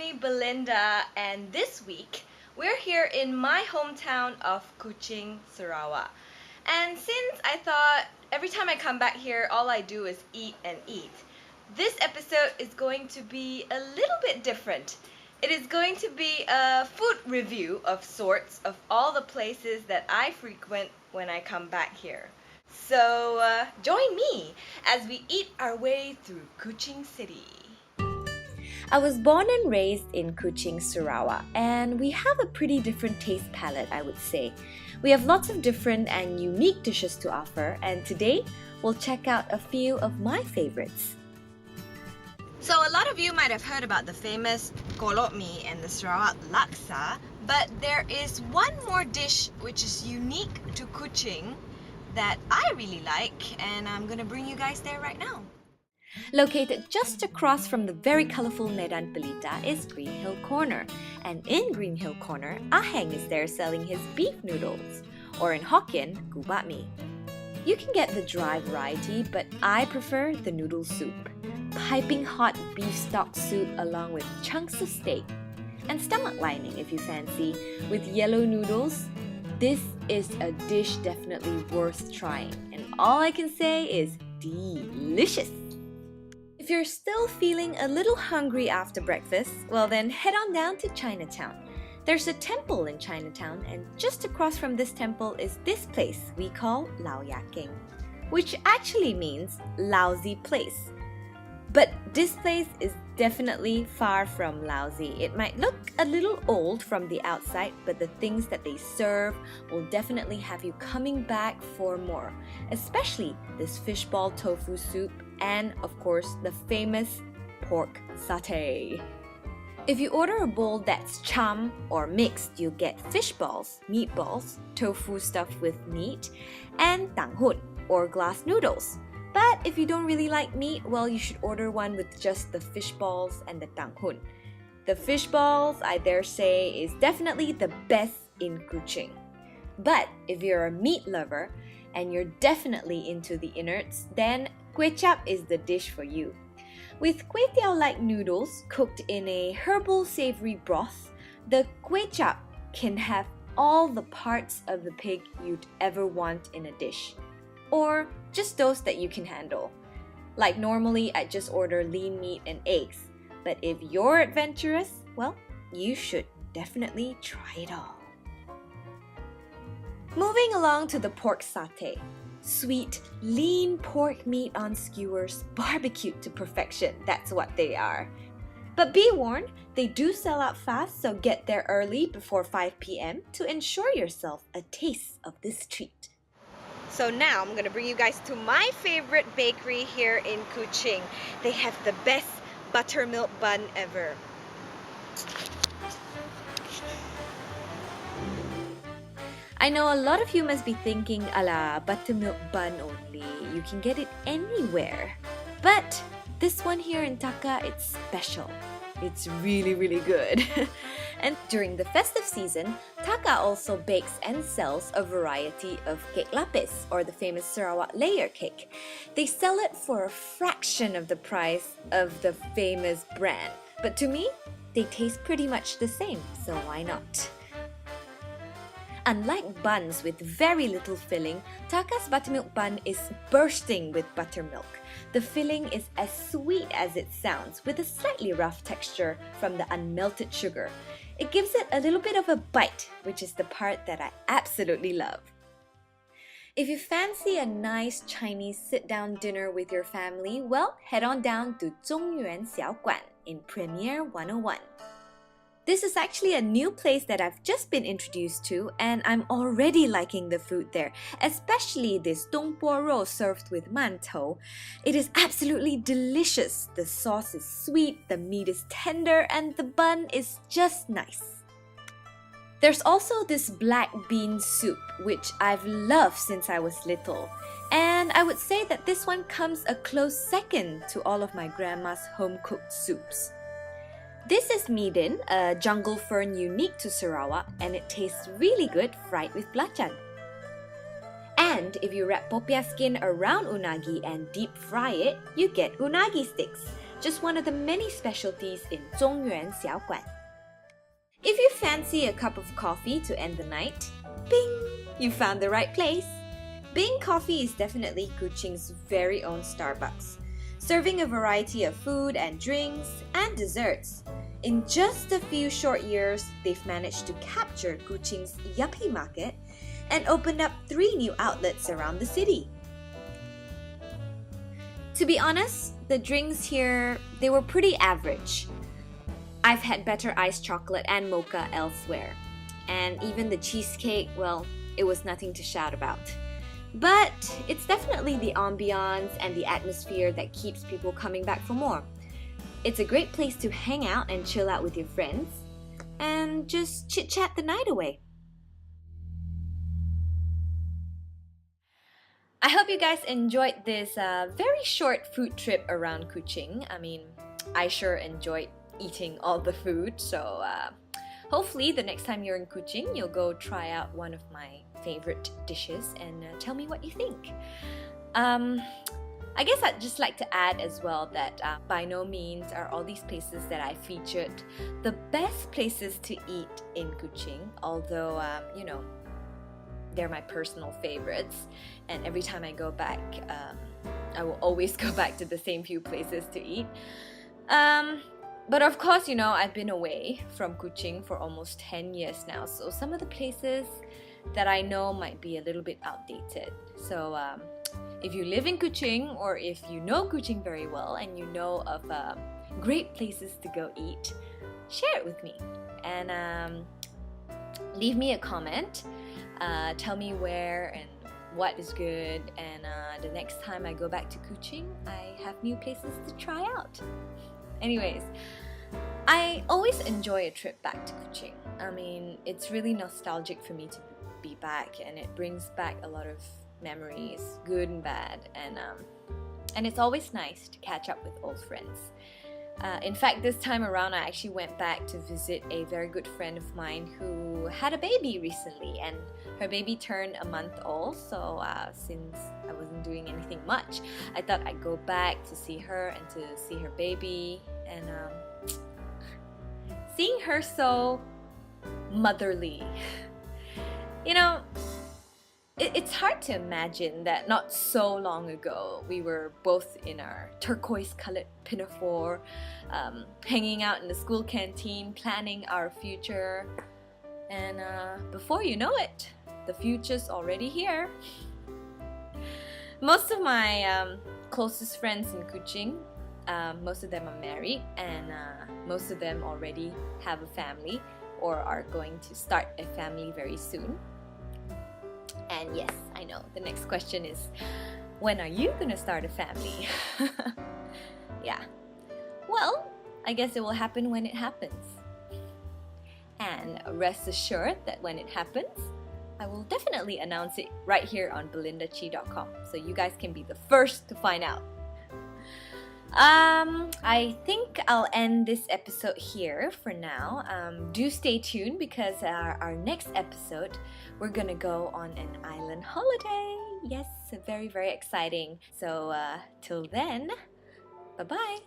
me, Belinda, and this week we're here in my hometown of Kuching, Sarawak. And since I thought every time I come back here, all I do is eat and eat, this episode is going to be a little bit different. It is going to be a food review of sorts of all the places that I frequent when I come back here. So join me as we eat our way through Kuching City. I was born and raised in Kuching, Sarawak, and we have a pretty different taste palette, I would say. We have lots of different and unique dishes to offer, and today we'll check out a few of my favorites. So a lot of you might have heard about the famous kolok mee and the Sarawak laksa, but there is one more dish which is unique to Kuching that I really like, and I'm gonna bring you guys there right now. Located just across from the very colourful Medan Pelita is Green Hill Corner. And in Green Hill Corner, Aheng is there selling his beef noodles, or in Hokkien, gu bat mee. You can get the dry variety, but I prefer the noodle soup. Piping hot beef stock soup along with chunks of steak. And stomach lining if you fancy, with yellow noodles. This is a dish definitely worth trying. And all I can say is delicious! If you're still feeling a little hungry after breakfast, well then head on down to Chinatown. There's a temple in Chinatown, and just across from this temple is this place we call Lao Ya King, which actually means lousy place. But this place is definitely far from lousy. It might look a little old from the outside, but the things that they serve will definitely have you coming back for more, especially this fishball tofu soup and, of course, the famous pork satay. If you order a bowl that's cham or mixed, you'll get fish balls, meatballs, tofu stuffed with meat, and tanghut or glass noodles. But if you don't really like meat, well, you should order one with just the fish balls and the tanghut. The fish balls, I dare say, is definitely the best in Kuching. But if you're a meat lover and you're definitely into the innards, then kway chap is the dish for you. With kway teow-like noodles cooked in a herbal savory broth, the kway chap can have all the parts of the pig you'd ever want in a dish. Or just those that you can handle. Like normally, I just order lean meat and eggs. But if you're adventurous, well, you should definitely try it all. Moving along to the pork satay. Sweet, lean pork meat on skewers, barbecued to perfection. That's what they are. But be warned, they do sell out fast, so get there early before 5 p.m. to ensure yourself a taste of this treat. So now I'm gonna bring you guys to my favorite bakery here in Kuching. They have the best buttermilk bun ever. I know a lot of you must be thinking, ala, buttermilk bun only. You can get it anywhere. But this one here in Taka, it's special. It's really, really good. And during the festive season, Taka also bakes and sells a variety of cake lapis, or the famous Sarawak layer cake. They sell it for a fraction of the price of the famous brand. But to me, they taste pretty much the same, so why not? Unlike buns with very little filling, Taka's buttermilk bun is bursting with buttermilk. The filling is as sweet as it sounds, with a slightly rough texture from the unmelted sugar. It gives it a little bit of a bite, which is the part that I absolutely love. If you fancy a nice Chinese sit-down dinner with your family, well, head on down to Zhongyuan Xiaoguan in Premier 101. This is actually a new place that I've just been introduced to, and I'm already liking the food there, especially this dongpo roll served with mantou. It is absolutely delicious. The sauce is sweet, the meat is tender, and the bun is just nice. There's also this black bean soup, which I've loved since I was little. And I would say that this one comes a close second to all of my grandma's home-cooked soups. This is midin, a jungle fern unique to Sarawak, and it tastes really good fried with belacan. And if you wrap popiah skin around unagi and deep fry it, you get unagi sticks. just one of the many specialties in Zhongyuan Xiaoguan. If you fancy a cup of coffee to end the night, bing! You found the right place! Bing Coffee is definitely Kuching's very own Starbucks, serving a variety of food and drinks and desserts. In just a few short years, they've managed to capture Kuching's yuppie market and opened up 3 new outlets around the city. To be honest, the drinks here, they were pretty average. I've had better iced chocolate and mocha elsewhere. And even the cheesecake, well, it was nothing to shout about. But it's definitely the ambiance and the atmosphere that keeps people coming back for more. It's a great place to hang out and chill out with your friends and just chit-chat the night away. I hope you guys enjoyed this very short food trip around Kuching. I mean, I sure enjoyed eating all the food, so hopefully the next time you're in Kuching, you'll go try out one of my favorite dishes and tell me what you think. I guess I'd just like to add as well that by no means are all these places that I featured the best places to eat in Kuching, although, they're my personal favorites, and every time I go back, I will always go back to the same few places to eat. But of course, I've been away from Kuching for almost 10 years now, so some of the places that I know might be a little bit outdated. So if you live in Kuching, or if you know Kuching very well and you know of great places to go eat, share it with me and leave me a comment. Tell me where and what is good, and the next time I go back to Kuching, I have new places to try out. Anyways, I always enjoy a trip back to Kuching. I mean, it's really nostalgic for me to be back, and it brings back a lot of memories, good and bad, and it's always nice to catch up with old friends. In fact, this time around, I actually went back to visit a very good friend of mine who had a baby recently, and her baby turned a month old, so since I wasn't doing anything much, I thought I'd go back to see her and to see her baby, and seeing her so motherly. It's hard to imagine that not so long ago we were both in our turquoise-colored pinafore, hanging out in the school canteen, planning our future, and before you know it, the future's already here. Most of my closest friends in Kuching, most of them are married, and most of them already have a family or are going to start a family very soon. And yes, I know, the next question is, when are you gonna start a family? Yeah. Well, I guess it will happen when it happens. And rest assured that when it happens, I will definitely announce it right here on BelindaChee.com, so you guys can be the first to find out. I think I'll end this episode here for now. Do stay tuned, because our next episode, we're gonna go on an island holiday. Yes, very, very exciting. So till then, bye-bye.